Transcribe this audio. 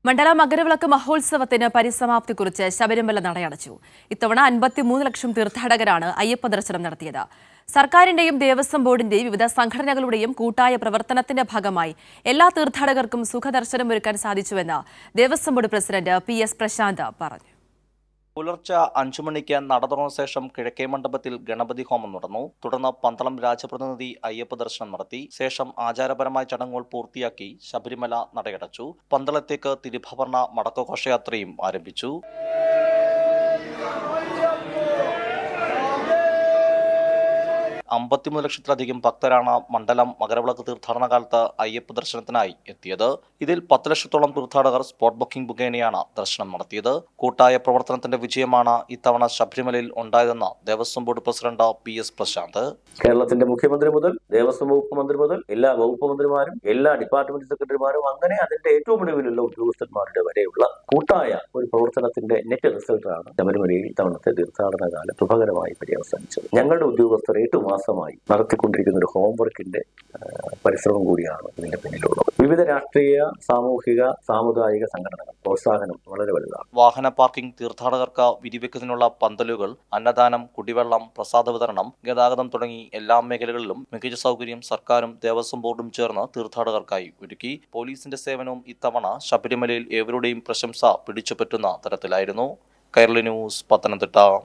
മണ്ഡല മകരവിളക്ക് മഹോത്സവത്തിന് പരിസമാപ്തി കുറിച്ച് ശബരിമല നടയടച്ചു. ഇത്തവണ 53 ലക്ഷം തീർത്ഥാടകരാണ് അയ്യപ്പ ദർശനം നടത്തിയത്. സർക്കാരിന്റെയും ദേവസ്വം ബോർഡിന്റെയും വിവിധ സംഘടനകളുടെയും കൂട്ടായ പ്രവർത്തനത്തിന്റെ ഭാഗമായി എല്ലാ തീർത്ഥാടകർക്കും സുഖദർശനമൊരുക്കാൻ സാധിച്ചുവെന്ന് Devaswom board president PS Prashanth പറഞ്ഞു. പുലർച്ചെ 5 മണിക്ക് നട തുറന്ന ശേഷം കിഴക്കേ മണ്ഡപത്തിൽ ഗണപതി ഹോമം നടന്നു. തുടർന്ന് പന്തളം രാജപ്രതിനിധി അയ്യപ്പ ദർശനം നടത്തി. ശേഷം ആചാരപരമായ ചടങ്ങുകൾ പൂർത്തിയാക്കി ശബരിമല നടയടച്ചു. പന്തളത്തേക്ക് തിരുഭവർണ മടക്കഘോഷയാത്രയും ആരംഭിച്ചു. അമ്പത്തിമൂന്ന് ലക്ഷത്തിലധികം ഭക്തരാണ് മണ്ഡലം മകരവിളക്ക് തീർത്ഥാടന കാലത്ത് അയ്യപ്പ ദർശനത്തിനായി എത്തിയത്. ഇതിൽ 10 ലക്ഷത്തോളം തീർത്ഥാടകർ സ്പോട്ട് ബുക്കിംഗ് മുഖേനയാണ് ദർശനം നടത്തിയത്. കൂട്ടായ പ്രവർത്തനത്തിന്റെ വിജയമാണ് ഇത്തവണ ശബരിമലയിൽ ഉണ്ടായതെന്ന് Devaswom board president PS Prashanth. കേരളത്തിന്റെ മുഖ്യമന്ത്രി മുതൽ ദേവസ്വം വകുപ്പ് മന്ത്രി മുതൽ എല്ലാ വകുപ്പ് മന്ത്രിമാരും എല്ലാ ഡിപ്പാർട്ട്മെന്റ് സെക്രട്ടറിമാരും അങ്ങനെ അതിന്റെ ഏറ്റവും ഒടുവിലുള്ള ഉദ്യോഗസ്ഥന്മാരുടെ വരെയുള്ള കൂട്ടായ ഒരു പ്രവർത്തനത്തിന്റെ നെറ്റ് റിസൾട്ടാണ് ശബരിമലയിൽ ഇത്തവണത്തെ തീർത്ഥാടന കാലം ശുഭകരമായി പര്യവസാനിച്ചത്. ഞങ്ങളുടെ ഉദ്യോഗസ്ഥർ 8 മാസമായി നടത്തിക്കൊണ്ടിരിക്കുന്ന ഒരു ഹോംവർക്കിന്റെ പരിശ്രമം കൂടിയാണ് ഇതിന്റെ പിന്നിലുള്ളത്. വിവിധ രാഷ്ട്രീയ, സാമൂഹിക, സാമുദായിക സംഘടനകൾ പ്രോത്സാഹനം വളരെ വലുതാണ്. വാഹന പാർക്കിംഗ്, തീർത്ഥാടകർക്ക് വിരിവെക്കുന്നതിനുള്ള പന്തലുകൾ, അന്നദാനം, കുടിവെള്ളം, പ്രസാദ വിതരണം, ഗതാഗതം തുടങ്ങി എല്ലാ മേഖലകളിലും മികച്ച സൗകര്യം സർക്കാരും ദേവസ്വം ബോർഡും ചേർന്ന് തീർത്ഥാടകർക്കായി ഒരുക്കി. പോലീസിന്റെ സേവനവും ഇത്തവണ ശബരിമലയിൽ ഏവരുടെയും പ്രശംസ പിടിച്ചുപറ്റുന്ന തരത്തിലായിരുന്നു. കൈരളി ന്യൂസ്, പത്തനംതിട്ട.